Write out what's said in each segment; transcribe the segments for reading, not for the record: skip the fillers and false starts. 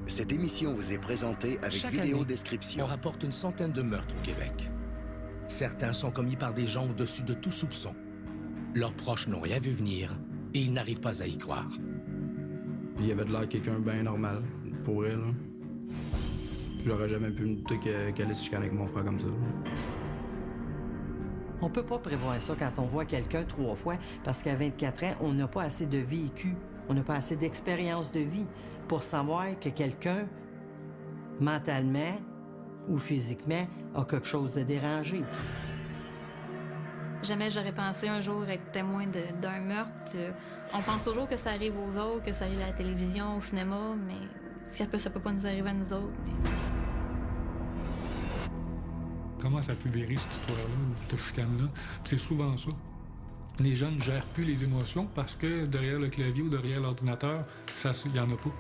Cette émission vous est présentée avec Chaque vidéo année, description. on rapporte une centaine de meurtres au Québec. Certains sont commis par des gens au-dessus de tout soupçon. Leurs proches n'ont rien vu venir et ils n'arrivent pas à y croire. Il y avait de l'air quelqu'un bien normal, pour elle. J'aurais jamais pu me douter qu'elle allait se chicaner avec mon frère comme ça. On peut pas prévoir ça quand on voit quelqu'un 3 fois, parce qu'à 24 ans, on n'a pas assez de vécu, on n'a pas assez d'expérience de vie pour savoir que quelqu'un, mentalement ou physiquement, a quelque chose de dérangé. Jamais j'aurais pensé un jour être témoin d'un meurtre. On pense toujours que ça arrive aux autres, que ça arrive à la télévision, au cinéma, mais ça peut pas nous arriver à nous autres. Mais... Comment ça peut virer cette histoire-là, cette chicane-là? C'est souvent ça. Les jeunes ne gèrent plus les émotions parce que derrière le clavier ou derrière l'ordinateur, il n'y en a pas.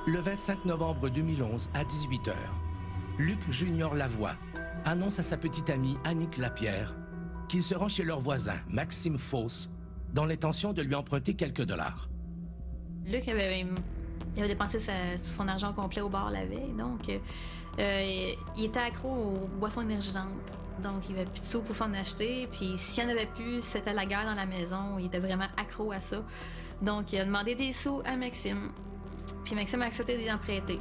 Le 25 novembre 2011, à 18h, Luc Junior Lavoie annonce à sa petite amie Annick Lapierre qu'il se rend chez leur voisin, Maxime Fausse, dans l'intention de lui emprunter quelques dollars. Luc avait dépensé son argent complet au bar la veille, donc il était accro aux boissons énergisantes. Donc il avait plus de sous pour s'en acheter, puis s'il n'y en avait plus, c'était la guerre dans la maison, il était vraiment accro à ça. Donc il a demandé des sous à Maxime. Puis Maxime a accepté d'y en prêter.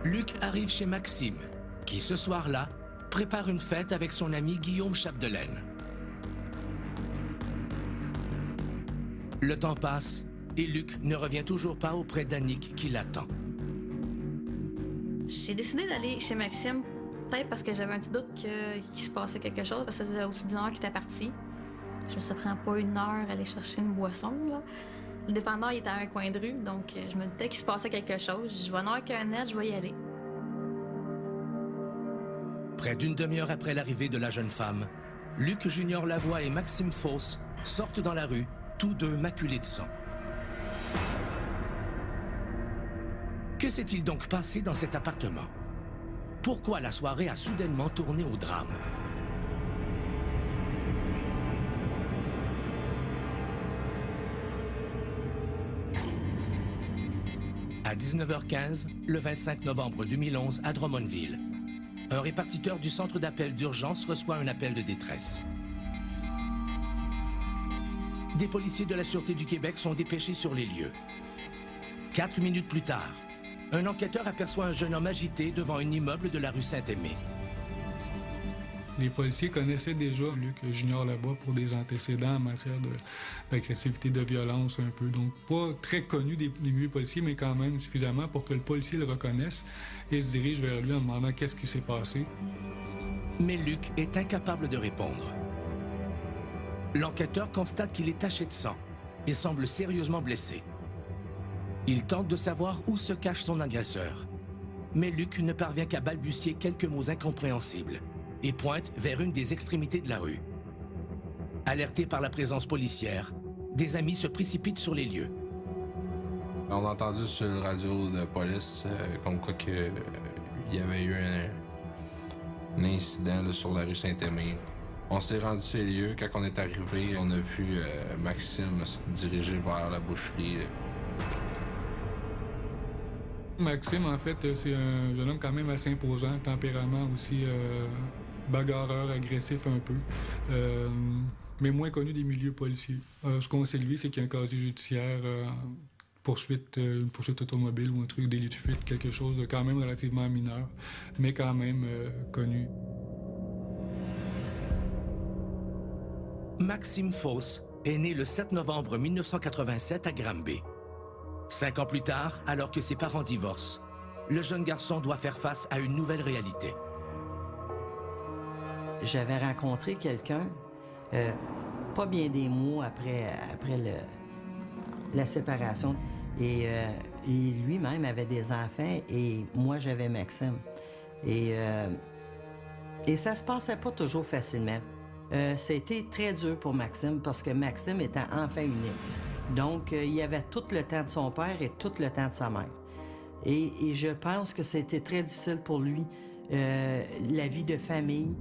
Luc arrive chez Maxime, qui ce soir-là prépare une fête avec son ami Guillaume Chapdelaine. Le temps passe et Luc ne revient toujours pas auprès d'Annick qui l'attend. J'ai décidé d'aller chez Maxime, peut-être parce que j'avais un petit doute qu'il se passait quelque chose, parce que ça faisait au-dessus d'une heure qu'il était parti. Je me suis pris pas une heure à aller chercher une boisson, là. Le dépanneur, il était à un coin de rue, donc je me doutais qu'il se passait quelque chose. Je vais en avoir qu'un net, je vais y aller. Près d'une demi-heure après l'arrivée de la jeune femme, Luc Junior Lavoie et Maxime Fausse sortent dans la rue, tous deux maculés de sang. Que s'est-il donc passé dans cet appartement? Pourquoi la soirée a soudainement tourné au drame? À 19h15, le 25 novembre 2011, à Drummondville, un répartiteur du centre d'appel d'urgence reçoit un appel de détresse. Des policiers de la Sûreté du Québec sont dépêchés sur les lieux. 4 minutes plus tard, un enquêteur aperçoit un jeune homme agité devant un immeuble de la rue Saint-Aimé. Les policiers connaissaient déjà Luc Junior Lavoie pour des antécédents en matière d'agressivité, de violence un peu. Donc pas très connu des milieux policiers, mais quand même suffisamment pour que le policier le reconnaisse et se dirige vers lui en demandant qu'est-ce qui s'est passé. Mais Luc est incapable de répondre. L'enquêteur constate qu'il est taché de sang et semble sérieusement blessé. Il tente de savoir où se cache son agresseur. Mais Luc ne parvient qu'à balbutier quelques mots incompréhensibles et pointe vers une des extrémités de la rue. Alertés par la présence policière, des amis se précipitent sur les lieux. On a entendu sur le radio de police comme quoi il y avait eu un incident là, sur la rue Saint-Aimé. On s'est rendu sur les lieux. Quand on est arrivé, on a vu Maxime se diriger vers la boucherie. Maxime, en fait, c'est un jeune homme quand même assez imposant, tempérament aussi bagarreur, agressif un peu, mais moins connu des milieux policiers. Ce qu'on sait de lui, c'est qu'il y a un casier judiciaire, une poursuite automobile ou un truc, délit de fuite, quelque chose de quand même relativement mineur, mais quand même connu. Maxime Fausse est né le 7 novembre 1987 à Granby. 5 ans plus tard, alors que ses parents divorcent, le jeune garçon doit faire face à une nouvelle réalité. J'avais rencontré quelqu'un, pas bien des mois après la séparation, et lui-même avait des enfants, et moi, j'avais Maxime. Et ça se passait pas toujours facilement. C'était très dur pour Maxime, parce que Maxime était enfant unique. Donc, il avait tout le temps de son père et tout le temps de sa mère. Et je pense que c'était très difficile pour lui, la vie de famille.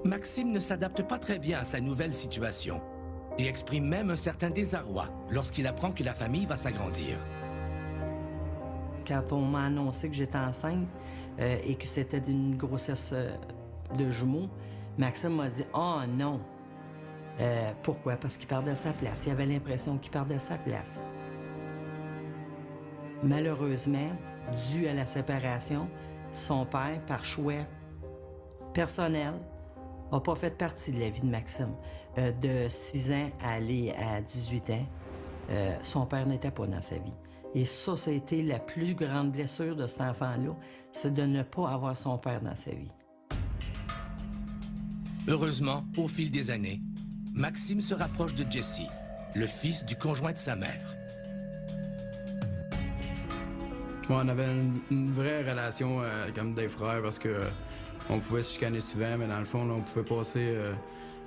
Maxime ne s'adapte pas très bien à sa nouvelle situation et exprime même un certain désarroi lorsqu'il apprend que la famille va s'agrandir. Quand on m'a annoncé que j'étais enceinte et que c'était d'une grossesse de jumeaux, Maxime m'a dit « Oh non! » Pourquoi? Parce qu'il perdait sa place. Il avait l'impression qu'il perdait sa place. Malheureusement, dû à la séparation, son père, par choix personnel, n'a pas fait partie de la vie de Maxime. De 6 ans à aller à 18 ans, son père n'était pas dans sa vie. Et ça a été la plus grande blessure de cet enfant-là, c'est de ne pas avoir son père dans sa vie. Heureusement, au fil des années, Maxime se rapproche de Jesse, le fils du conjoint de sa mère. On avait une vraie relation comme des frères parce que on pouvait se chicaner souvent, mais dans le fond, là, on pouvait passer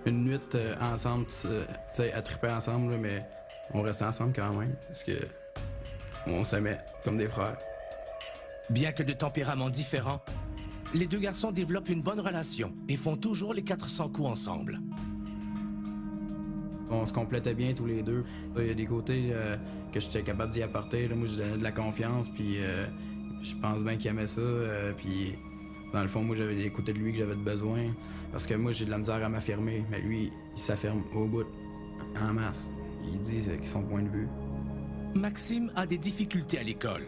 une nuit ensemble, à triper ensemble, là, mais on restait ensemble quand même parce que on s'aimait comme des frères. Bien que de tempéraments différents, les deux garçons développent une bonne relation et font toujours les 400 coups ensemble. On se complétait bien tous les deux. Il y a des côtés que j'étais capable d'y apporter. Là, moi, je donnais de la confiance, puis je pense bien qu'il aimait ça. Puis, dans le fond, moi, j'avais des côtés de lui que j'avais besoin. Parce que moi, j'ai de la misère à m'affirmer. Mais lui, il s'affirme au bout, en masse. Il dit son point de vue. Maxime a des difficultés à l'école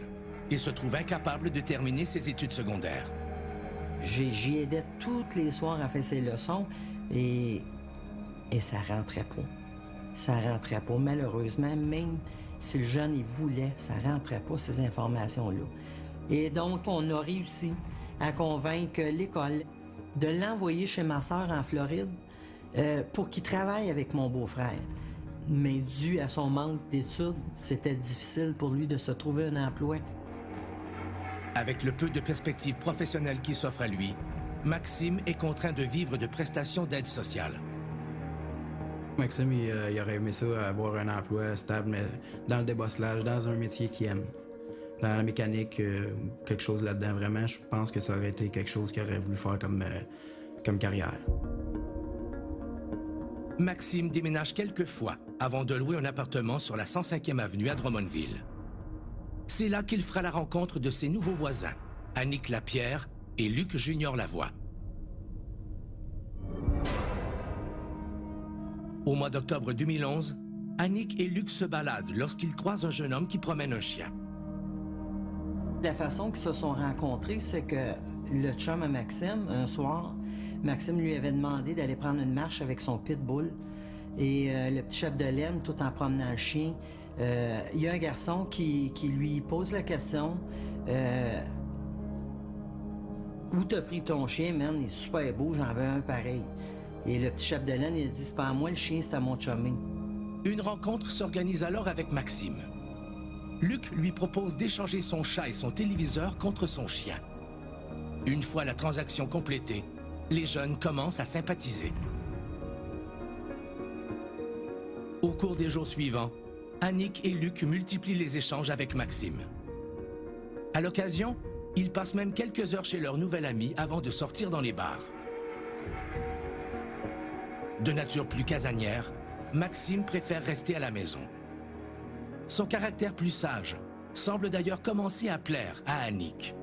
et se trouve incapable de terminer ses études secondaires. J'y aidais tous les soirs à faire ses leçons et ça rentrait pas. Ça rentrait pas. Malheureusement, même si le jeune il voulait, ça rentrait pas, ces informations-là. Et donc, on a réussi à convaincre l'école de l'envoyer chez ma sœur en Floride pour qu'il travaille avec mon beau-frère. Mais dû à son manque d'études, c'était difficile pour lui de se trouver un emploi. Avec le peu de perspectives professionnelles qui s'offrent à lui, Maxime est contraint de vivre de prestations d'aide sociale. Maxime, il aurait aimé ça, avoir un emploi stable, mais dans le débosselage, dans un métier qu'il aime. Dans la mécanique, quelque chose là-dedans, vraiment, je pense que ça aurait été quelque chose qu'il aurait voulu faire comme carrière. Maxime déménage quelques fois avant de louer un appartement sur la 105e avenue à Drummondville. C'est là qu'il fera la rencontre de ses nouveaux voisins, Annick Lapierre et Luc Junior Lavoie. Au mois d'octobre 2011, Annick et Luc se baladent lorsqu'ils croisent un jeune homme qui promène un chien. La façon qu'ils se sont rencontrés, c'est que le chum à Maxime, un soir, Maxime lui avait demandé d'aller prendre une marche avec son pitbull. Et le petit chef de laine, tout en promenant le chien, il y a un garçon qui lui pose la question où t'as pris ton chien, man? Il est super beau, j'en veux un pareil. Et le petit chef de laine, il a dit c'est pas à moi le chien, c'est à mon chummy. Une rencontre s'organise alors avec Maxime. Luc lui propose d'échanger son chat et son téléviseur contre son chien. Une fois la transaction complétée, les jeunes commencent à sympathiser. Au cours des jours suivants, Annick et Luc multiplient les échanges avec Maxime. À l'occasion, ils passent même quelques heures chez leur nouvel ami avant de sortir dans les bars. De nature plus casanière, Maxime préfère rester à la maison. Son caractère plus sage semble d'ailleurs commencer à plaire à Annick.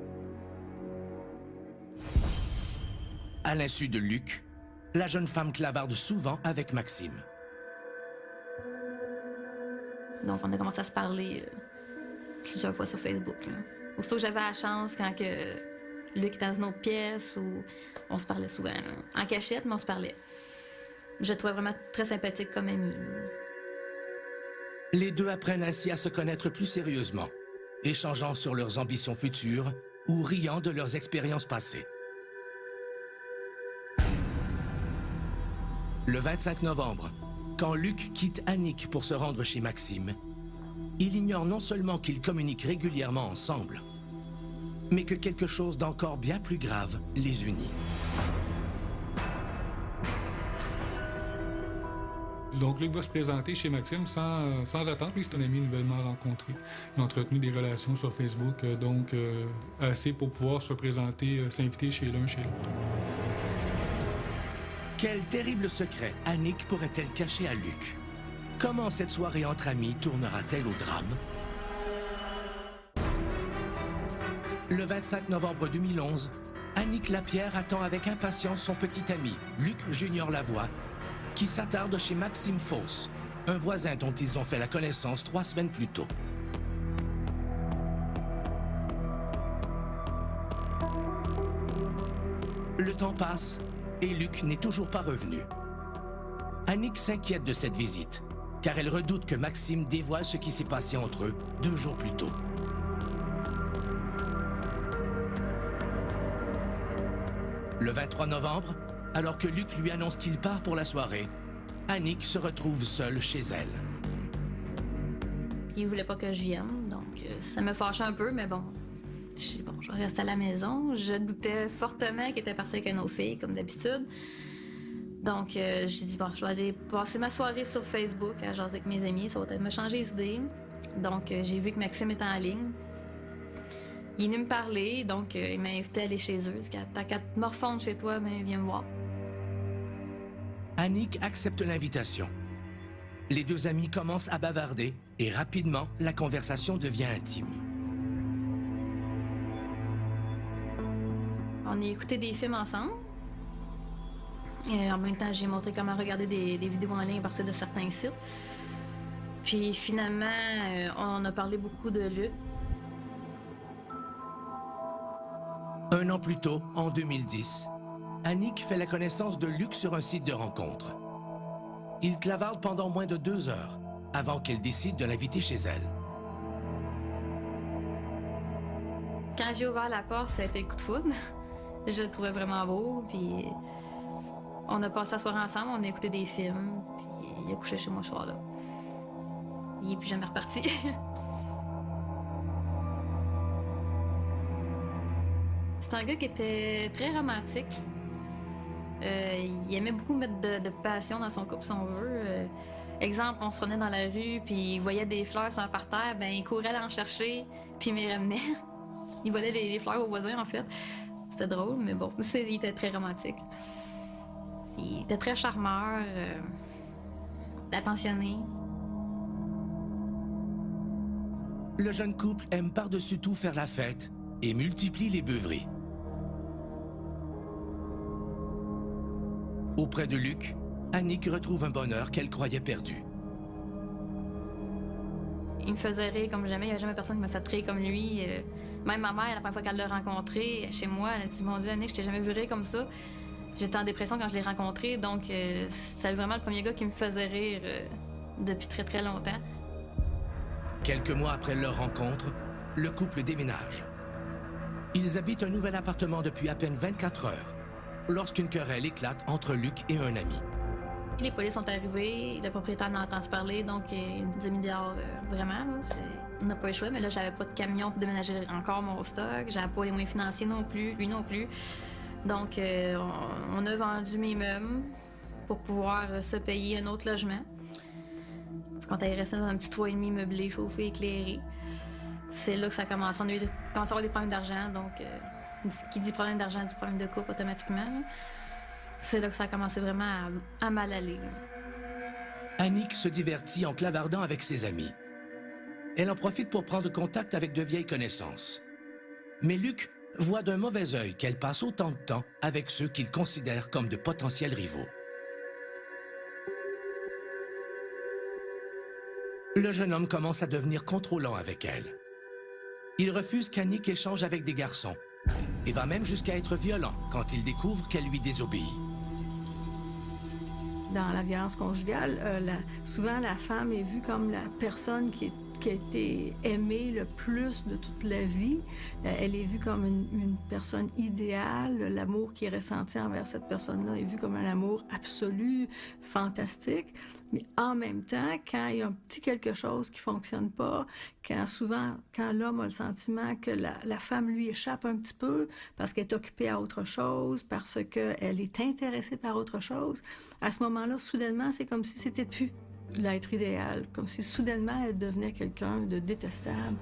À l'insu de Luc, la jeune femme clavarde souvent avec Maxime. Donc, on a commencé à se parler plusieurs fois sur Facebook. Là. Aussitôt que j'avais la chance, quand que Luc était dans une autre pièce, ou on se parlait souvent. Là. En cachette, mais on se parlait. Je le trouvais vraiment très sympathique comme ami. Les deux apprennent ainsi à se connaître plus sérieusement échangeant sur leurs ambitions futures ou riant de leurs expériences passées. Le 25 novembre, quand Luc quitte Annick pour se rendre chez Maxime, il ignore non seulement qu'ils communiquent régulièrement ensemble, mais que quelque chose d'encore bien plus grave les unit. Donc Luc va se présenter chez Maxime sans attendre, lui c'est un ami nouvellement rencontré. Il a entretenu des relations sur Facebook, donc assez pour pouvoir se présenter, s'inviter chez l'un, chez l'autre. Quel terrible secret Annick pourrait-elle cacher à Luc? Comment cette soirée entre amis tournera-t-elle au drame? Le 25 novembre 2011, Annick Lapierre attend avec impatience son petit ami, Luc Junior Lavoie, qui s'attarde chez Maxime Fosse, un voisin dont ils ont fait la connaissance 3 semaines plus tôt. Le temps passe et Luc n'est toujours pas revenu. Annick s'inquiète de cette visite, car elle redoute que Maxime dévoile ce qui s'est passé entre eux 2 jours plus tôt. Le 23 novembre, alors que Luc lui annonce qu'il part pour la soirée, Annick se retrouve seule chez elle. Il voulait pas que je vienne, donc ça me fâchait un peu, mais bon. Je vais rester à la maison. Je doutais fortement qu'il était parti avec une autre fille, comme d'habitude. Donc, j'ai dit, bon, je vais aller passer ma soirée sur Facebook à jaser avec mes amis. Ça va peut-être me changer les idées. Donc, j'ai vu que Maxime était en ligne. Il est venu me parler, donc il m'a invité à aller chez eux. Il dit, tant qu'à te morfondre chez toi, ben, viens me voir. Annick accepte l'invitation. Les 2 amis commencent à bavarder et rapidement, la conversation devient intime. On a écouté des films ensemble. Et en même temps, j'ai montré comment regarder des vidéos en ligne à partir de certains sites. Puis finalement, on a parlé beaucoup de Luc. 1 an plus tôt, en 2010, Annick fait la connaissance de Luc sur un site de rencontre. Ils clavardent pendant moins de 2 heures avant qu'elle décide de l'inviter chez elle. Quand j'ai ouvert la porte, ça a été le coup de foudre. Je le trouvais vraiment beau, puis on a passé la soirée ensemble, on a écouté des films, puis il a couché chez moi ce soir-là. Il est plus jamais reparti. C'est un gars qui était très romantique. Il aimait beaucoup mettre de passion dans son couple, si on veut. Exemple, on se promenait dans la rue, puis il voyait des fleurs sur un parterre, ben il courait aller en chercher, puis il me ramenait. Il volait des fleurs aux voisins, en fait. C'était drôle, mais bon, il était très romantique. Il était très charmeur, attentionné. Le jeune couple aime par-dessus tout faire la fête et multiplie les beuveries. Auprès de Luc, Annick retrouve un bonheur qu'elle croyait perdu. Il me faisait rire comme jamais. Il n'y a jamais personne qui m'a fait rire comme lui. Même ma mère, la première fois qu'elle l'a rencontré chez moi, elle a dit « Mon Dieu, Annick, je t'ai jamais vu rire comme ça. » J'étais en dépression quand je l'ai rencontré, donc c'était vraiment le premier gars qui me faisait rire depuis très, très longtemps. Quelques mois après leur rencontre, le couple déménage. Ils habitent un nouvel appartement depuis à peine 24 heures, lorsqu'une querelle éclate entre Luc et un ami. Les polices sont arrivés, le propriétaire en a entendu parler, donc il nous a mis dehors vraiment. Là, on n'a pas eu le choix, mais là, j'avais pas de camion pour déménager encore mon stock. J'avais pas les moyens financiers non plus, lui non plus. Donc, on a vendu mes meubles pour pouvoir se payer un autre logement. Quand elle est restée dans un petit 3,5 meublé, chauffé, éclairé, c'est là que ça a commencé. On a commencé à avoir des problèmes d'argent, donc qui dit problème d'argent dit problème de couple automatiquement. C'est là que ça a commencé vraiment à mal aller. Annick se divertit en clavardant avec ses amis. Elle en profite pour prendre contact avec de vieilles connaissances. Mais Luc voit d'un mauvais œil qu'elle passe autant de temps avec ceux qu'il considère comme de potentiels rivaux. Le jeune homme commence à devenir contrôlant avec elle. Il refuse qu'Annick échange avec des garçons et va même jusqu'à être violent quand il découvre qu'elle lui désobéit. Dans la violence conjugale, souvent la femme est vue comme la personne qui est qui a été aimée le plus de toute la vie. Elle est vue comme une personne idéale. L'amour qui est ressenti envers cette personne-là est vu comme un amour absolu, fantastique. Mais en même temps, quand il y a un petit quelque chose qui fonctionne pas, quand l'homme a le sentiment que la femme lui échappe un petit peu parce qu'elle est occupée à autre chose, parce qu'elle est intéressée par autre chose, à ce moment-là, soudainement, c'est comme si c'était plus l'être idéal, comme si soudainement elle devenait quelqu'un de détestable.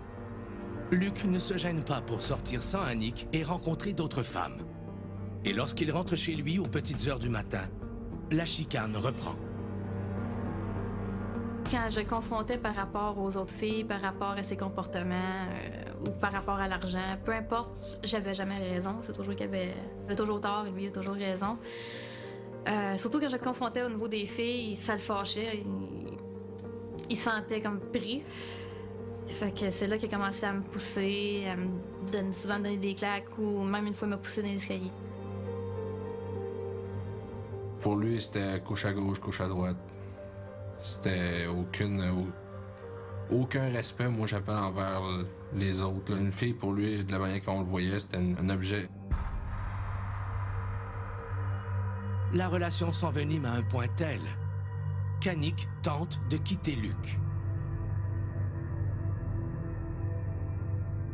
Luc ne se gêne pas pour sortir sans Annick et rencontrer d'autres femmes. Et lorsqu'il rentre chez lui aux petites heures du matin, la chicane reprend. Quand je le confrontais par rapport aux autres filles, par rapport à ses comportements ou par rapport à l'argent, peu importe, j'avais jamais raison. C'est toujours qu'il avait toujours tort et lui a toujours raison. Surtout quand je le confrontais au niveau des filles, ça le fâchait. Il se sentait comme pris. Fait que c'est là qu'il a commencé à me pousser, à souvent me donner des claques ou même une fois me pousser dans l'escalier. Pour lui, c'était couche à gauche, couche à droite. C'était aucun respect, moi, j'appelle, envers les autres. Une fille, pour lui, de la manière qu'on le voyait, c'était un objet. La relation s'envenime à un point tel qu'Annick tente de quitter Luc.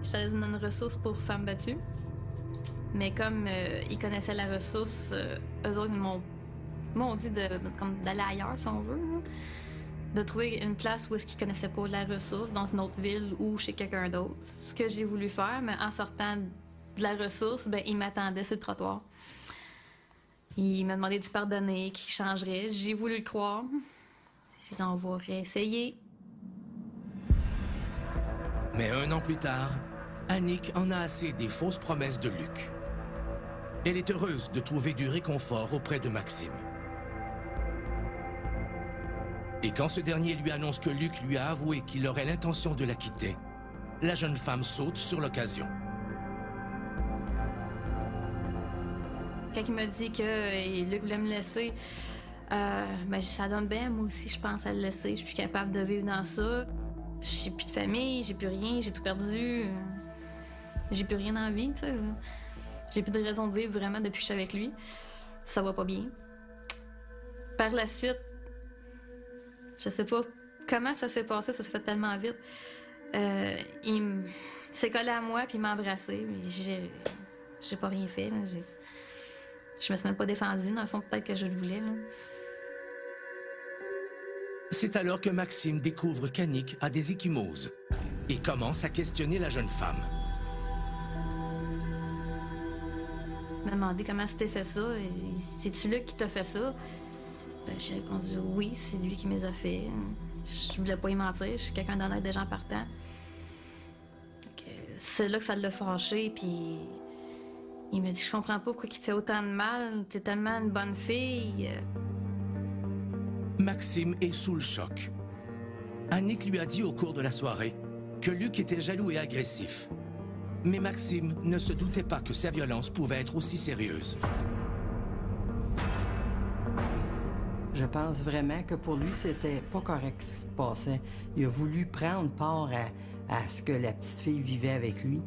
J'étais dans une ressource pour femmes battues. Mais comme ils connaissaient la ressource, eux autres m'ont dit d'aller ailleurs, si on veut. Là. De trouver une place où est-ce qu'ils connaissaient pas la ressource, dans une autre ville ou chez quelqu'un d'autre. Ce que j'ai voulu faire, mais en sortant de la ressource, ben, ils m'attendaient sur le trottoir. Il m'a demandé de pardonner, qu'il changerait. J'ai voulu le croire. J'ai dit, on va réessayer. Mais 1 an plus tard, Annick en a assez des fausses promesses de Luc. Elle est heureuse de trouver du réconfort auprès de Maxime. Et quand ce dernier lui annonce que Luc lui a avoué qu'il aurait l'intention de la quitter, la jeune femme saute sur l'occasion. Quand il m'a dit que Luc voulait me laisser, ben, ça donne bien, moi aussi, je pense à le laisser. Je suis plus capable de vivre dans ça. J'ai plus de famille, j'ai plus rien, j'ai tout perdu. J'ai plus rien dans la vie, tu sais. J'ai plus de raison de vivre vraiment depuis que je suis avec lui. Ça va pas bien. Par la suite, je sais pas comment ça s'est passé, ça s'est fait tellement vite. Il s'est collé à moi puis il m'a embrassé. J'ai pas rien fait, là. Je me suis même pas défendue. Dans le fond, peut-être que je le voulais, là. C'est alors que Maxime découvre qu'Annick a des ecchymoses et commence à questionner la jeune femme. Il m'a demandé comment c'était fait ça. C'est-tu Luc qui t'a fait ça? Ben, j'ai répondu oui, c'est lui qui me les a fait. Je voulais pas y mentir, je suis quelqu'un d'honnête déjà en partant. C'est là que ça l'a fâché, puis il m'a dit, je comprends pas pourquoi il te fait autant de mal, t'es tellement une bonne fille. Maxime est sous le choc. Annick lui a dit au cours de la soirée que Luc était jaloux et agressif. Mais Maxime ne se doutait pas que sa violence pouvait être aussi sérieuse. Je pense vraiment que pour lui, c'était pas correct ce qui se passait. Il a voulu prendre part à ce que la petite fille vivait avec lui.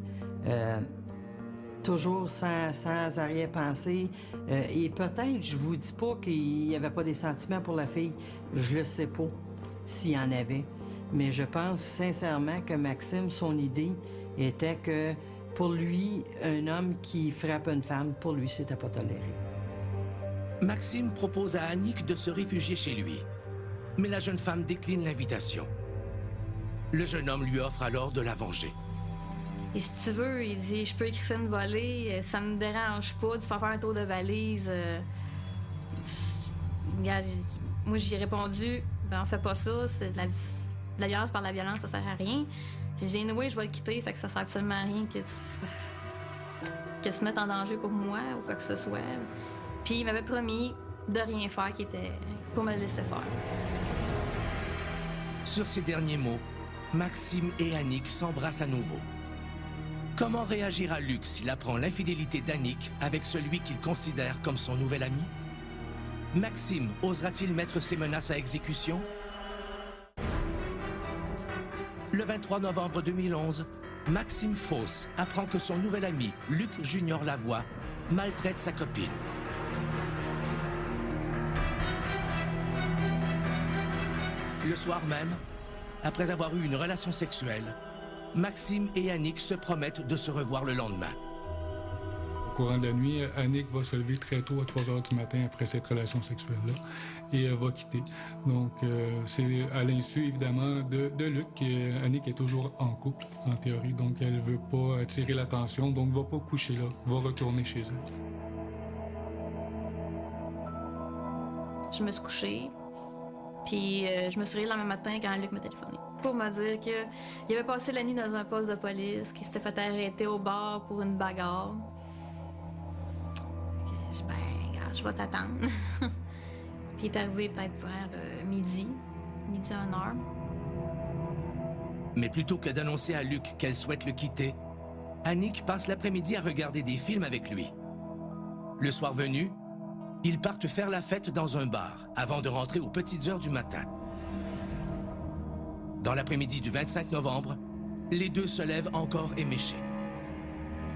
Toujours sans arrière-pensée. Et peut-être, je vous dis pas qu'il n'y avait pas des sentiments pour la fille. Je le sais pas s'il y en avait. Mais je pense sincèrement que Maxime, son idée était que pour lui, un homme qui frappe une femme, pour lui, c'était pas toléré. Maxime propose à Annick de se réfugier chez lui. Mais la jeune femme décline l'invitation. Le jeune homme lui offre alors de la venger. Et si tu veux, il dit, je peux écrire une volée, ça me dérange pas de faire un tour de valise. Regarde, moi, j'y ai répondu, ben, on fait pas ça, c'est de la violence par la violence, ça sert à rien. J'ai dit, oui, je vais le quitter, fait que ça sert absolument à rien que tu te mettes en danger pour moi ou quoi que ce soit. Puis il m'avait promis de rien faire, qui était pour me laisser faire. Sur ces derniers mots, Maxime et Annick s'embrassent à nouveau. Comment réagira Luc s'il apprend l'infidélité d'Annick avec celui qu'il considère comme son nouvel ami? Maxime osera-t-il mettre ses menaces à exécution? Le 23 novembre 2011, Maxime Fausse apprend que son nouvel ami, Luc Junior Lavoie, maltraite sa copine. Le soir même, après avoir eu une relation sexuelle, Maxime et Annick se promettent de se revoir le lendemain. Au courant de la nuit, Annick va se lever très tôt à 3 heures du matin après cette relation sexuelle-là et va quitter. Donc, c'est à l'insu, évidemment, de Luc. Annick est toujours en couple, en théorie, donc elle ne veut pas attirer l'attention, donc ne va pas coucher là, va retourner chez elle. Je me suis couchée, puis je me suis réveillée le lendemain matin quand Luc m'a téléphoné pour me dire qu'il avait passé la nuit dans un poste de police, qu'il s'était fait arrêter au bar pour une bagarre. Je dis, ben, regarde, je vais t'attendre. Puis il est arrivé peut-être vers midi à 1h. Mais plutôt que d'annoncer à Luc qu'elle souhaite le quitter, Annick passe l'après-midi à regarder des films avec lui. Le soir venu, ils partent faire la fête dans un bar avant de rentrer aux petites heures du matin. Dans l'après-midi du 25 novembre, les deux se lèvent encore éméchés.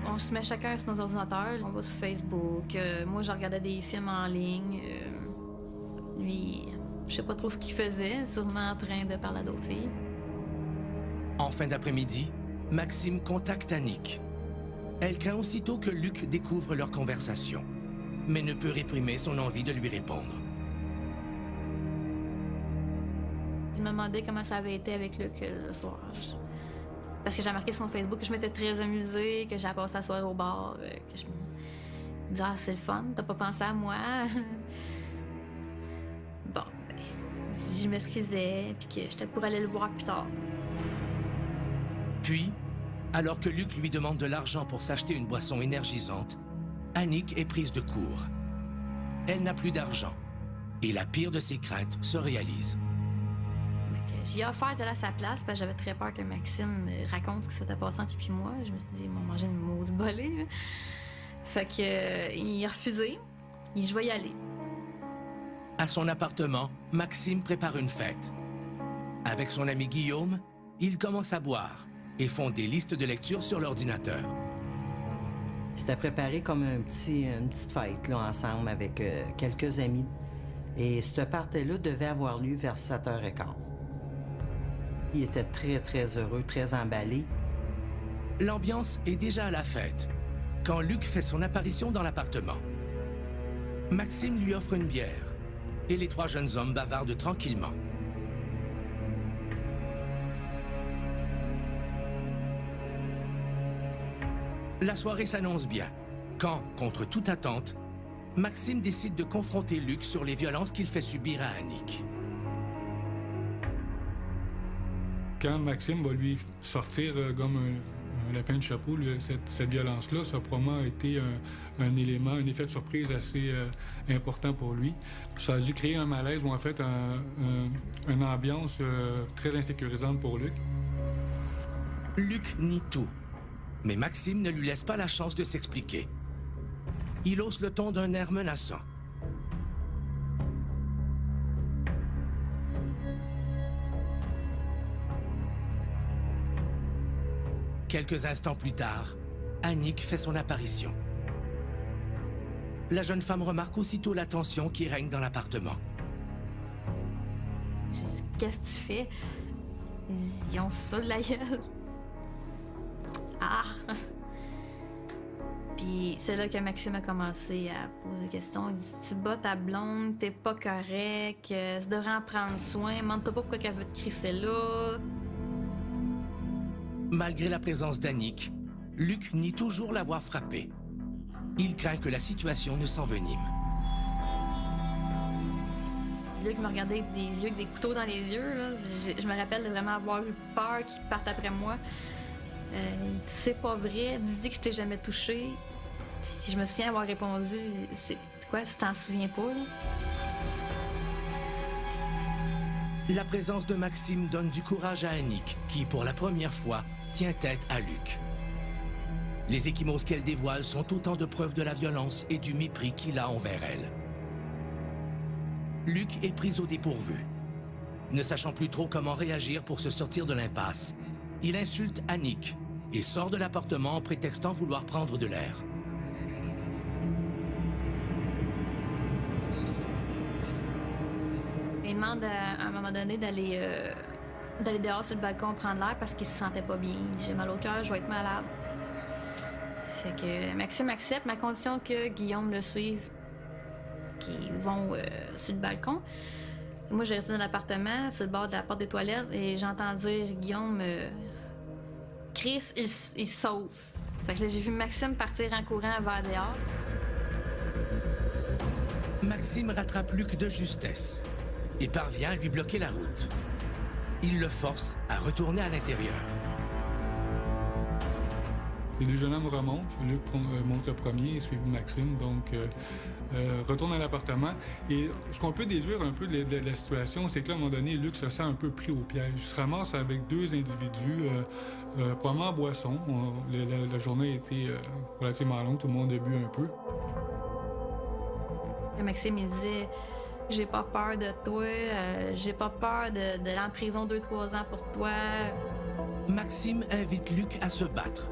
On se met chacun sur nos ordinateurs, on va sur Facebook. Moi, je regardais des films en ligne. Lui, je sais pas trop ce qu'il faisait, sûrement en train de parler à d'autres filles. En fin d'après-midi, Maxime contacte Annick. Elle craint aussitôt que Luc découvre leur conversation, mais ne peut réprimer son envie de lui répondre. Je me demandais comment ça avait été avec Luc le soir. Parce que j'ai remarqué sur son Facebook que je m'étais très amusée, que j'ai passé la soirée au bar, que je me disais, ah, c'est le fun, t'as pas pensé à moi? Bon, ben, je m'excusais, puis que j'étais pour aller le voir plus tard. Puis, alors que Luc lui demande de l'argent pour s'acheter une boisson énergisante, Annick est prise de court. Elle n'a plus d'argent, et la pire de ses craintes se réalise. J'ai offert d'aller à sa place parce que j'avais très peur que Maxime raconte ce qui s'était passé entre lui et moi. Je me suis dit, ils m'ont mangé une maudite volée. Là. Fait que il a refusé. Il dit, je vais y aller. À son appartement, Maxime prépare une fête. Avec son ami Guillaume, ils commencent à boire et font des listes de lecture sur l'ordinateur. C'était préparé comme une petite fête là, ensemble avec quelques amis. Et ce party-là devait avoir lieu vers 7h15. Il était très, très heureux, très emballé. L'ambiance est déjà à la fête quand Luc fait son apparition dans l'appartement. Maxime lui offre une bière et les trois jeunes hommes bavardent tranquillement. La soirée s'annonce bien quand, contre toute attente, Maxime décide de confronter Luc sur les violences qu'il fait subir à Annick. Quand Maxime va lui sortir comme un lapin de chapeau, cette violence-là, ça a probablement été un élément, un effet de surprise assez important pour lui. Ça a dû créer un malaise ou en fait une ambiance très insécurisante pour Luc. Luc nie tout, mais Maxime ne lui laisse pas la chance de s'expliquer. Il hausse le ton d'un air menaçant. Quelques instants plus tard, Annick fait son apparition. La jeune femme remarque aussitôt la tension qui règne dans l'appartement. Je dis, qu'est-ce que tu fais? Ils ont ça de la gueule. Ah! Puis c'est là que Maxime a commencé à poser des questions. Il dit, tu bats ta blonde, t'es pas correct, tu devrais en prendre soin, demande-toi pas pourquoi elle veut te crisser là. Malgré la présence d'Annick, Luc nie toujours l'avoir frappé. Il craint que la situation ne s'envenime. Luc me regardait avec des yeux, avec des couteaux dans les yeux. Là. Je me rappelle de vraiment avoir eu peur qu'il parte après moi. C'est pas vrai, dis que je t'ai jamais touché. Puis je me souviens avoir répondu, c'est quoi, si t'en souviens pas, là? La présence de Maxime donne du courage à Annick, qui, pour la première fois, tient tête à Luc. Les ecchymoses qu'elle dévoile sont autant de preuves de la violence et du mépris qu'il a envers elle. Luc est pris au dépourvu. Ne sachant plus trop comment réagir pour se sortir de l'impasse, il insulte Annick et sort de l'appartement en prétextant vouloir prendre de l'air. Il demande à un moment donné d'aller dehors sur le balcon prendre l'air parce qu'il se sentait pas bien. Il dit, j'ai mal au cœur, je vais être malade. Fait que Maxime accepte, mais à condition que Guillaume le suive, qu'ils vont sur le balcon. Et moi, j'ai resté dans l'appartement, sur le bord de la porte des toilettes, et j'entends dire Guillaume, Chris, il se sauve. Fait que là, j'ai vu Maxime partir en courant vers dehors. Maxime rattrape Luc de justesse et parvient à lui bloquer la route. Il le force à retourner à l'intérieur. Les deux jeunes hommes remontent. Luc monte le premier et suivi Maxime, donc retourne à l'appartement. Et ce qu'on peut déduire un peu de la situation, c'est que là, à un moment donné, Luc se sent un peu pris au piège. Il se ramasse avec deux individus, probablement en boisson. La journée a été relativement longue, tout le monde a bu un peu. Et Maxime, il disait, j'ai pas peur de toi, j'ai pas peur d'aller en prison 2-3 ans pour toi. Maxime invite Luc à se battre.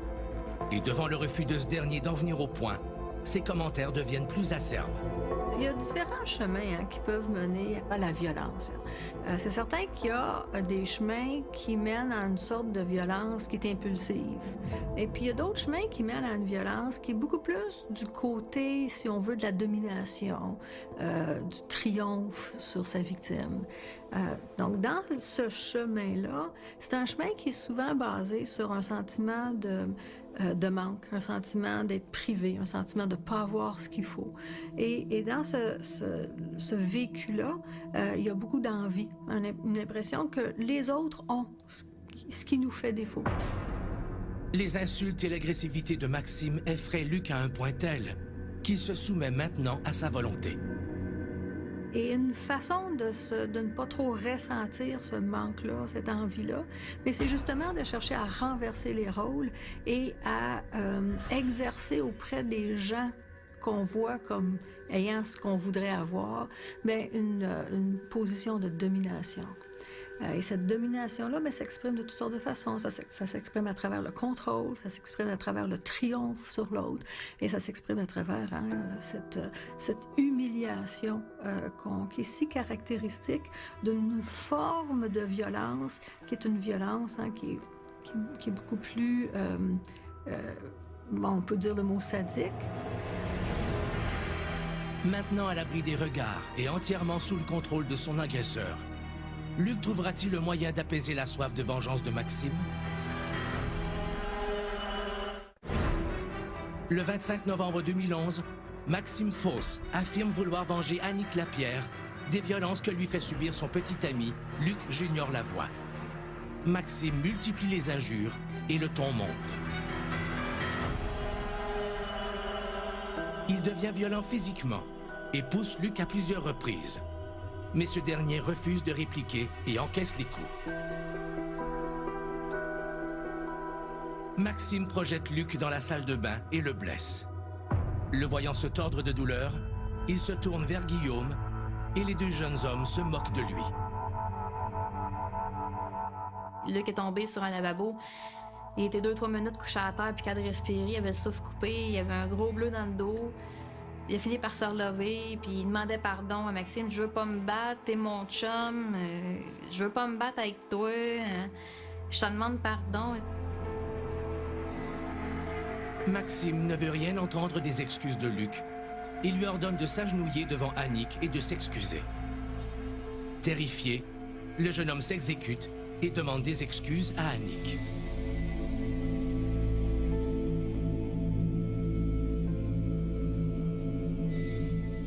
Et devant le refus de ce dernier d'en venir au point, ses commentaires deviennent plus acerbes. Il y a différents chemins qui peuvent mener à la violence. C'est certain qu'il y a des chemins qui mènent à une sorte de violence qui est impulsive. Et puis il y a d'autres chemins qui mènent à une violence qui est beaucoup plus du côté, si on veut, de la domination, du triomphe sur sa victime. Donc dans ce chemin-là, c'est un chemin qui est souvent basé sur un sentiment de manque, un sentiment d'être privé, un sentiment de ne pas avoir ce qu'il faut. Et dans ce vécu-là, il y a beaucoup d'envie, une impression que les autres ont ce qui nous fait défaut. Les insultes et l'agressivité de Maxime effraient Luc à un point tel qu'il se soumet maintenant à sa volonté. Et une façon de ne pas trop ressentir ce manque-là, cette envie-là, mais c'est justement de chercher à renverser les rôles et à exercer auprès des gens qu'on voit comme ayant ce qu'on voudrait avoir, mais une position de domination. Et cette domination-là s'exprime de toutes sortes de façons. Ça s'exprime à travers le contrôle, ça s'exprime à travers le triomphe sur l'autre, et ça s'exprime à travers cette humiliation qui est si caractéristique d'une forme de violence qui est une violence qui est beaucoup plus, on peut dire le mot sadique. Maintenant à l'abri des regards et entièrement sous le contrôle de son agresseur, Luc trouvera-t-il le moyen d'apaiser la soif de vengeance de Maxime? Le 25 novembre 2011, Maxime Fausse affirme vouloir venger Annick Lapierre des violences que lui fait subir son petit ami, Luc Junior Lavoie. Maxime multiplie les injures et le ton monte. Il devient violent physiquement et pousse Luc à plusieurs reprises. Mais ce dernier refuse de répliquer et encaisse les coups. Maxime projette Luc dans la salle de bain et le blesse. Le voyant se tordre de douleur, il se tourne vers Guillaume et les deux jeunes hommes se moquent de lui. Luc est tombé sur un lavabo. Il était 2-3 minutes couché à terre, puis quand il respirait, il avait le souffle coupé, il avait un gros bleu dans le dos. Il a fini par se relever, puis il demandait pardon à Maxime. « Je veux pas me battre, t'es mon chum. Je veux pas me battre avec toi. Je te demande pardon. » Maxime ne veut rien entendre des excuses de Luc. Il lui ordonne de s'agenouiller devant Annick et de s'excuser. Terrifié, le jeune homme s'exécute et demande des excuses à Annick.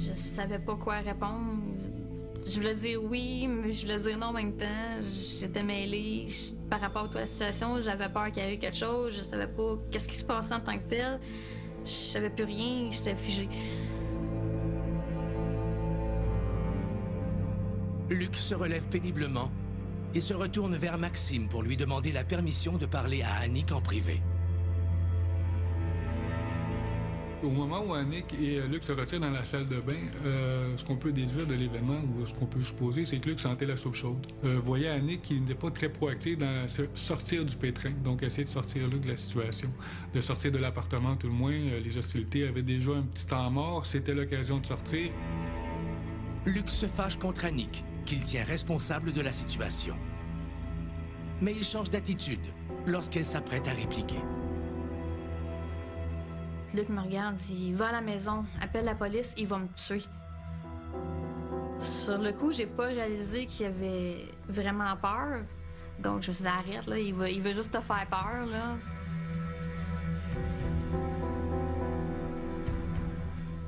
Je savais pas quoi répondre. Je voulais dire oui, mais je voulais dire non en même temps. J'étais mêlée. Par rapport à la situation, j'avais peur qu'il y ait quelque chose. Je savais pas qu'est-ce qui se passait en tant que tel. Je savais plus rien. J'étais figée. Luc se relève péniblement et se retourne vers Maxime pour lui demander la permission de parler à Annick en privé. Au moment où Annick et Luc se retirent dans la salle de bain, ce qu'on peut déduire de l'événement ou ce qu'on peut supposer, c'est que Luc sentait la soupe chaude. Voyait Annick qui n'était pas très proactive dans sortir du pétrin, donc essayer de sortir Luc de la situation, de sortir de l'appartement tout le moins. Les hostilités avaient déjà un petit temps mort, c'était l'occasion de sortir. Luc se fâche contre Annick, qu'il tient responsable de la situation. Mais il change d'attitude lorsqu'elle s'apprête à répliquer. Luc me regarde, dit « Va à la maison, appelle la police, il va me tuer. » Sur le coup, j'ai pas réalisé qu'il avait vraiment peur. Donc je me suis dit « Arrête, là, il veut juste te faire peur, là. »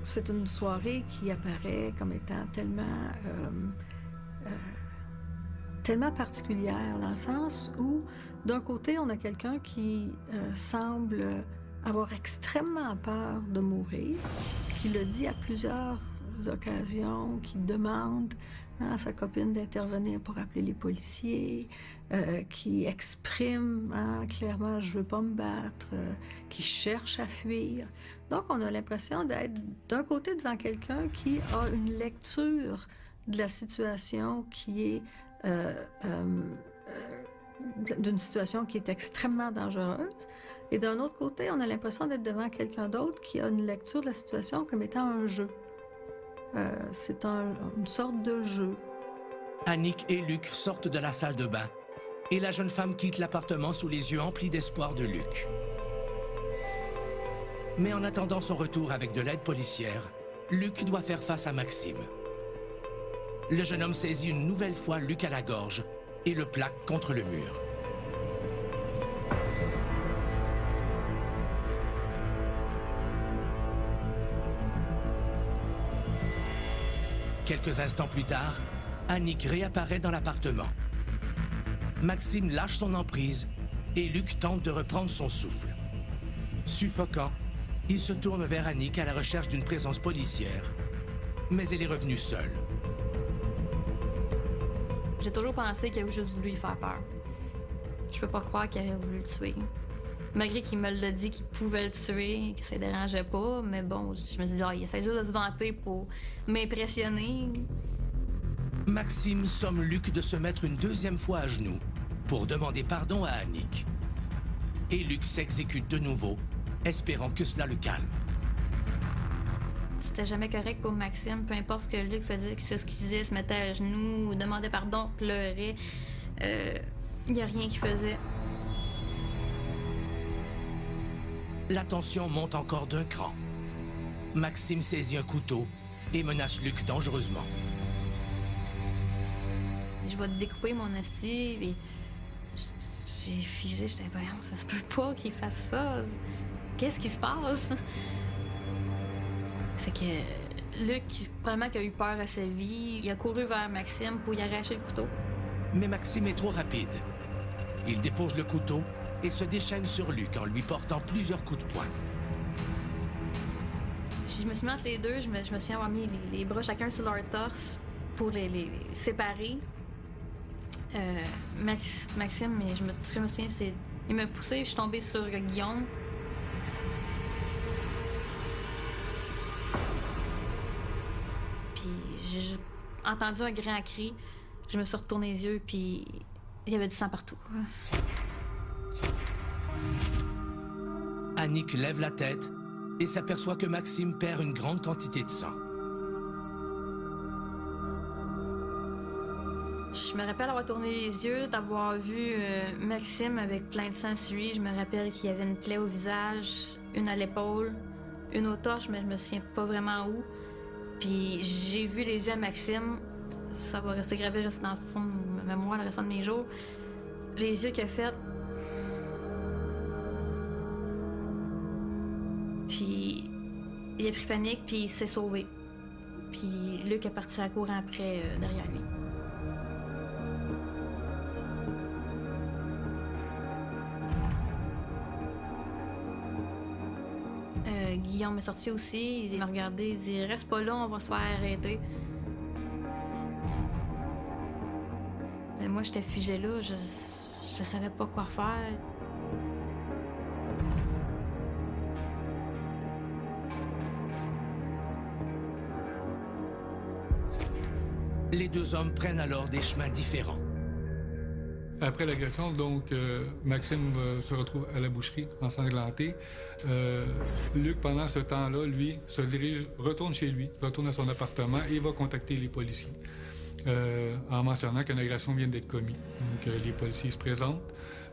C'est une soirée qui apparaît comme étant tellement particulière, dans le sens où, d'un côté, on a quelqu'un qui semble avoir extrêmement peur de mourir, qui le dit à plusieurs occasions, qui demande à sa copine d'intervenir pour appeler les policiers, qui exprime clairement « je veux pas me battre », qui cherche à fuir. Donc, on a l'impression d'être d'un côté devant quelqu'un qui a une lecture de la situation qui est d'une situation qui est extrêmement dangereuse. Et d'un autre côté, on a l'impression d'être devant quelqu'un d'autre qui a une lecture de la situation comme étant un jeu. C'est une sorte de jeu. Annick et Luc sortent de la salle de bain et la jeune femme quitte l'appartement sous les yeux emplis d'espoir de Luc. Mais en attendant son retour avec de l'aide policière, Luc doit faire face à Maxime. Le jeune homme saisit une nouvelle fois Luc à la gorge et le plaque contre le mur. Quelques instants plus tard, Annick réapparaît dans l'appartement. Maxime lâche son emprise et Luc tente de reprendre son souffle. Suffocant, il se tourne vers Annick à la recherche d'une présence policière, mais elle est revenue seule. J'ai toujours pensé qu'il avait juste voulu lui faire peur. Je peux pas croire qu'il aurait voulu le tuer. Malgré qu'il me l'a dit qu'il pouvait le tuer, que ça ne dérangeait pas, mais bon, je me dis, il essaie juste de se vanter pour m'impressionner. Maxime somme Luc de se mettre une deuxième fois à genoux pour demander pardon à Annick. Et Luc s'exécute de nouveau, espérant que cela le calme. C'était jamais correct pour Maxime, peu importe ce que Luc faisait, qu'il s'excusait, se mettait à genoux, demandait pardon, pleurait. Il n'y a rien qu'il faisait. La tension monte encore d'un cran. Maxime saisit un couteau et menace Luc dangereusement. Je vais te découper mon asti, puis j'ai figé, j'étais voyons, ça se peut pas qu'il fasse ça. Qu'est-ce qui se passe? Fait que Luc, probablement qu'il a eu peur à sa vie, il a couru vers Maxime pour y arracher le couteau. Mais Maxime est trop rapide. Il dépose le couteau et se déchaîne sur Luc en lui portant plusieurs coups de poing. Je me suis mis entre les deux, je me suis avoir mis les bras chacun sur leur torse pour les séparer. Maxime, mais ce que je me souviens, c'est il m'a poussé, je suis tombée sur Guillaume. Puis j'ai entendu un grand cri. Je me suis retourné les yeux, puis il y avait du sang partout. Annick lève la tête et s'aperçoit que Maxime perd une grande quantité de sang. Je me rappelle avoir tourné les yeux, d'avoir vu Maxime avec plein de sang sur lui. Je me rappelle qu'il y avait une plaie au visage, une à l'épaule, une au torse, mais je me souviens pas vraiment où. Puis j'ai vu les yeux à Maxime. Ça va rester gravé dans le fond de ma mémoire le restant de mes jours. Les yeux qu'il a fait. Puis il a pris panique, puis il s'est sauvé. Puis Luc est parti à la cour après, derrière lui. Guillaume est sorti aussi, il m'a regardé, il dit « Reste pas là, on va se faire arrêter. » Mais moi, j'étais figée là, je savais pas quoi faire. Les deux hommes prennent alors des chemins différents. Après l'agression, donc, Maxime se retrouve à la boucherie, ensanglanté. Luc, pendant ce temps-là, lui, retourne chez lui, retourne à son appartement et va contacter les policiers en mentionnant qu'une agression vient d'être commise. Donc, les policiers se présentent.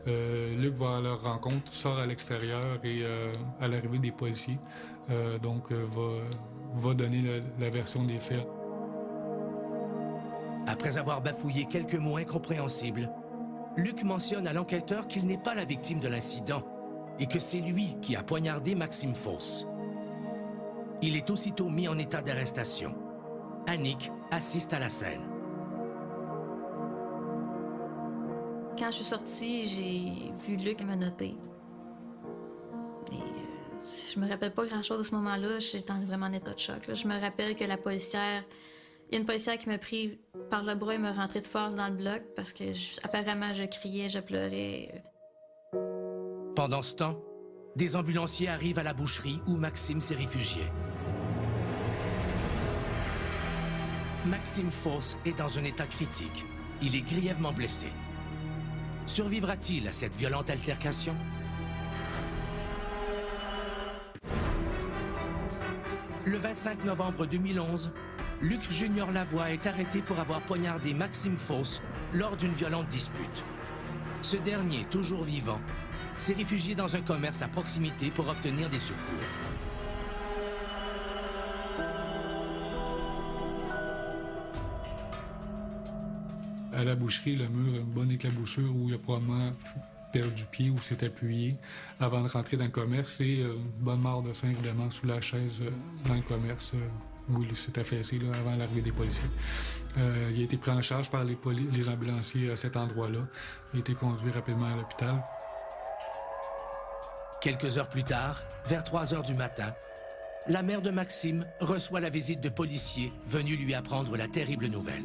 Luc va à leur rencontre, sort à l'extérieur et, à l'arrivée des policiers, va donner la version des faits. Après avoir bafouillé quelques mots incompréhensibles, Luc mentionne à l'enquêteur qu'il n'est pas la victime de l'incident et que c'est lui qui a poignardé Maxime Foss. Il est aussitôt mis en état d'arrestation. Annick assiste à la scène. Quand je suis sortie, j'ai vu Luc me noter. Et je me rappelle pas grand-chose de ce moment-là. J'étais vraiment en état de choc. Là. Je me rappelle que la policière... Il y a une policière qui m'a pris par le bras et m'a rentré de force dans le bloc parce que, apparemment, je criais, je pleurais. Pendant ce temps, des ambulanciers arrivent à la boucherie où Maxime s'est réfugié. Maxime Foss est dans un état critique. Il est grièvement blessé. Survivra-t-il à cette violente altercation? Le 25 novembre 2011, Luc Junior Lavoie est arrêté pour avoir poignardé Maxime Foss lors d'une violente dispute. Ce dernier, toujours vivant, s'est réfugié dans un commerce à proximité pour obtenir des secours. À la boucherie, le mur a une bonne éclaboussure où il a probablement perdu pied ou s'est appuyé avant de rentrer dans le commerce et une bonne mare de sang, évidemment, sous la chaise dans le commerce où il s'est affaissé là, avant l'arrivée des policiers. Il a été pris en charge par les ambulanciers à cet endroit-là. Il a été conduit rapidement à l'hôpital. Quelques heures plus tard, vers 3 heures du matin, la mère de Maxime reçoit la visite de policiers venus lui apprendre la terrible nouvelle.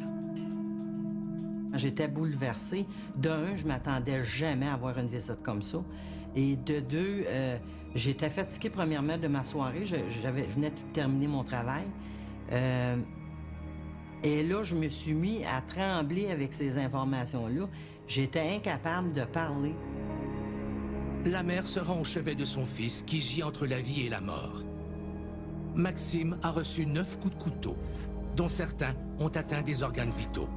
J'étais bouleversée. De 1, je m'attendais jamais à avoir une visite comme ça. Et de 2, j'étais fatiguée premièrement de ma soirée. Je venais de terminer mon travail. Et là, je me suis mis à trembler avec ces informations-là. J'étais incapable de parler. La mère se rend au chevet de son fils qui gît entre la vie et la mort. Maxime a reçu 9 coups de couteau, dont certains ont atteint des organes vitaux.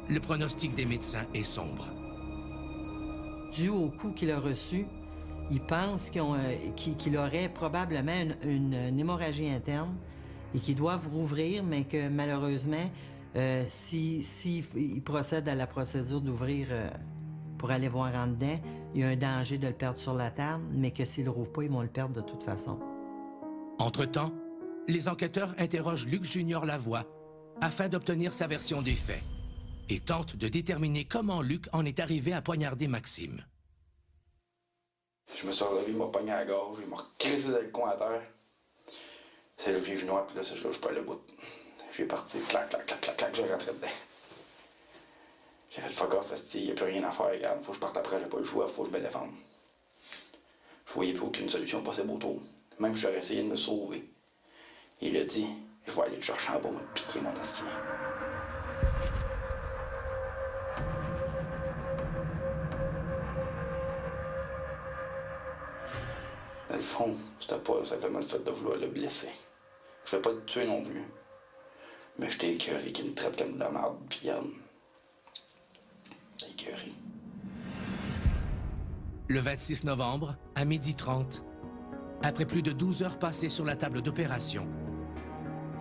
Le pronostic des médecins est sombre. Dû au coup qu'il a reçu, ils pensent qu'il aurait probablement une hémorragie interne et qu'ils doivent rouvrir, mais que malheureusement, s'ils procèdent à la procédure d'ouvrir pour aller voir en dedans, il y a un danger de le perdre sur la table, mais que s'ils ne le rouvrent pas, ils vont le perdre de toute façon. Entre-temps, les enquêteurs interrogent Luc Junior Lavoie afin d'obtenir sa version des faits et tentent de déterminer comment Luc en est arrivé à poignarder Maxime. Je me suis relevé, il m'a pogné à la gorge, il m'a recrissé dans le coin à terre. C'est là que j'ai vu noir, puis là, c'est là que je perds le bout. J'ai parti, clac, clac, clac, clac, clac, j'ai rentré dedans. J'ai fait le fuck off, il n'y a plus rien à faire, regarde, faut que je parte après, j'ai pas le choix, faut que je me défende. Je voyais plus aucune solution possible autour. Même j'aurais essayé de me sauver. Il a dit, je vais aller le chercher en bas, me piquer mon esti. Dans le fond, c'était pas simplement le fait de vouloir le blesser. Je voulais pas le tuer non plus. Mais j'étais écœuré qu'il me traite comme de la merde, pis écœuré. Le 26 novembre, à 12h30, après plus de 12 heures passées sur la table d'opération,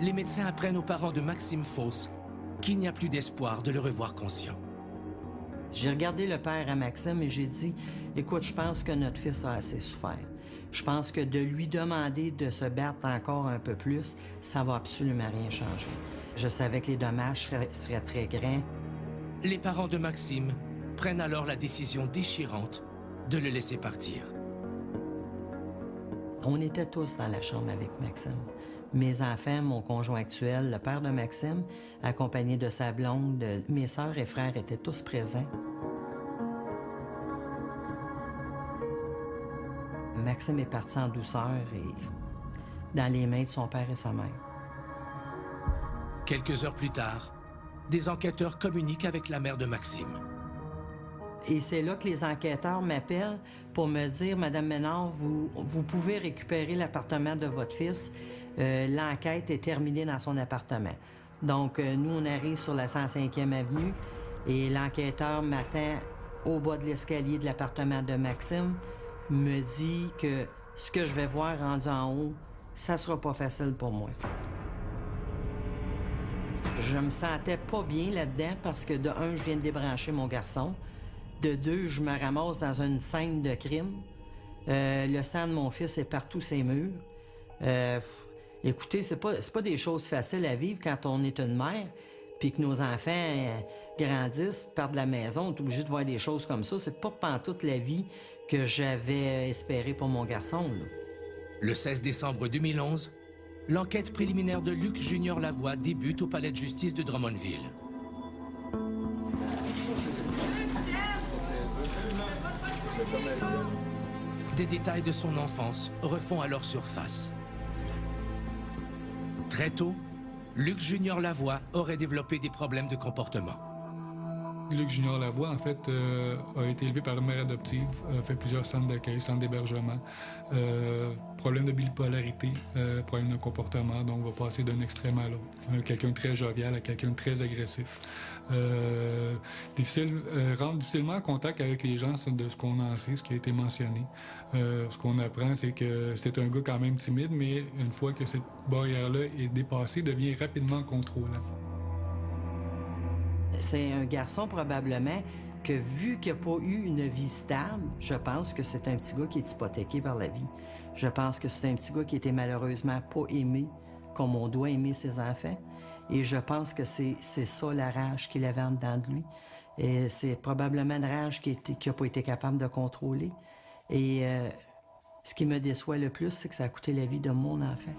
les médecins apprennent aux parents de Maxime Foss qu'il n'y a plus d'espoir de le revoir conscient. J'ai regardé le père à Maxime et j'ai dit, « Écoute, je pense que notre fils a assez souffert. Je pense que de lui demander de se battre encore un peu plus, ça va absolument rien changer. » Je savais que les dommages seraient très grands. Les parents de Maxime prennent alors la décision déchirante de le laisser partir. On était tous dans la chambre avec Maxime. Mes enfants, mon conjoint actuel, le père de Maxime, accompagné de sa blonde, mes sœurs et frères étaient tous présents. Maxime est parti en douceur et dans les mains de son père et sa mère. Quelques heures plus tard, des enquêteurs communiquent avec la mère de Maxime. Et c'est là que les enquêteurs m'appellent pour me dire, Madame Ménard, vous pouvez récupérer l'appartement de votre fils. L'enquête est terminée dans son appartement. Donc, nous, on arrive sur la 105e avenue et l'enquêteur m'attend au bas de l'escalier de l'appartement de Maxime, me dit que ce que je vais voir rendu en haut, ça sera pas facile pour moi. Je me sentais pas bien là-dedans parce que, de un, je viens de débrancher mon garçon. De deux, je me ramasse dans une scène de crime. Le sang de mon fils est partout ses murs. Écoutez, c'est pas des choses faciles à vivre quand on est une mère, puis que nos enfants grandissent, partent de la maison, on est obligé de voir des choses comme ça. C'est pas pantoute la vie que j'avais espérée pour mon garçon, là. Le 16 décembre 2011, l'enquête préliminaire de Luc Junior Lavoie débute au palais de justice de Drummondville. Des détails de son enfance refont alors surface. Très tôt, Luc Junior Lavoie aurait développé des problèmes de comportement. Luc Junior Lavoie, en fait, a été élevé par une mère adoptive, a fait plusieurs centres d'accueil, centres d'hébergement, problème de bipolarité, problème de comportement, donc va passer d'un extrême à l'autre. Quelqu'un de très jovial à quelqu'un de très agressif. Rentre difficilement en contact avec les gens de ce qu'on en sait, ce qui a été mentionné. Ce qu'on apprend, c'est que c'est un gars quand même timide, mais une fois que cette barrière-là est dépassée, devient rapidement contrôlant. C'est un garçon, probablement, que vu qu'il n'a pas eu une vie stable, je pense que c'est un petit gars qui est hypothéqué par la vie. Je pense que c'est un petit gars qui était malheureusement pas aimé comme on doit aimer ses enfants. Et je pense que c'est ça la rage qu'il avait en dedans de lui. Et c'est probablement une rage qu'il n'a pas été capable de contrôler. Et ce qui me déçoit le plus, c'est que ça a coûté la vie de mon enfant.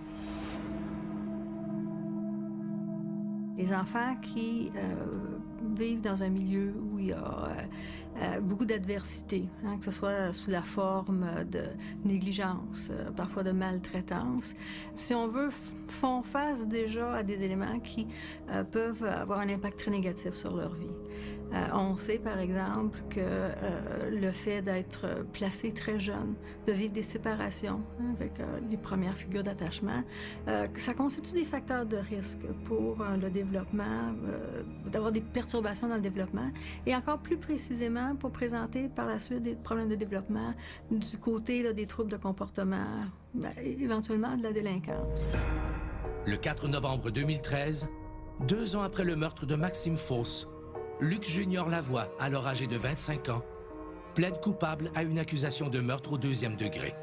Les enfants qui vivent dans un milieu où il y a beaucoup d'adversité, hein, que ce soit sous la forme de négligence, parfois de maltraitance, si on veut, font face déjà à des éléments qui peuvent avoir un impact très négatif sur leur vie. On sait, par exemple, que le fait d'être placé très jeune, de vivre des séparations avec les premières figures d'attachement, ça constitue des facteurs de risque pour le développement, d'avoir des perturbations dans le développement, et encore plus précisément pour présenter par la suite des problèmes de développement du côté là, des troubles de comportement, éventuellement de la délinquance. Le 4 novembre 2013, 2 ans après le meurtre de Maxime Fausse, Luc Junior Lavoie, alors âgé de 25 ans, plaide coupable à une accusation de meurtre au 2e degré.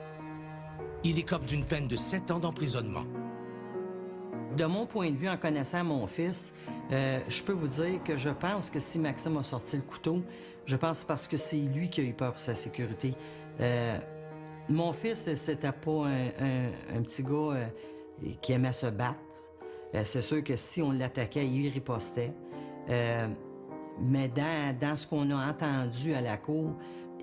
Il écope d'une peine de 7 ans d'emprisonnement. De mon point de vue, en connaissant mon fils, je peux vous dire que je pense que si Maxime a sorti le couteau, je pense parce que c'est lui qui a eu peur pour sa sécurité. Mon fils, c'était pas un petit gars qui aimait se battre. C'est sûr que si on l'attaquait, il ripostait. Mais dans ce qu'on a entendu à la cour,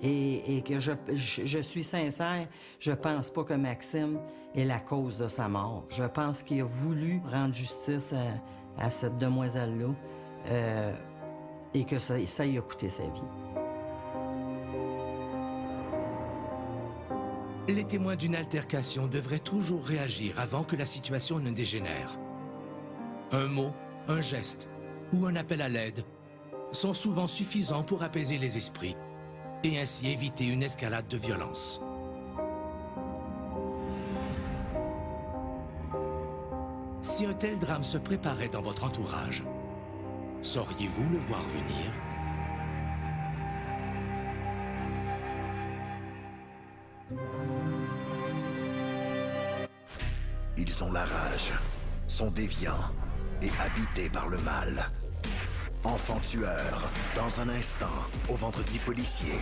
et que je suis sincère, je pense pas que Maxime est la cause de sa mort. Je pense qu'il a voulu rendre justice à cette demoiselle-là et que ça lui a coûté sa vie. Les témoins d'une altercation devraient toujours réagir avant que la situation ne dégénère. Un mot, un geste ou un appel à l'aide sont souvent suffisants pour apaiser les esprits et ainsi éviter une escalade de violence. Si un tel drame se préparait dans votre entourage, sauriez-vous le voir venir? Ils ont la rage, sont déviants et habités par le mal. Enfants tueurs, dans un instant, au Vendredi policier.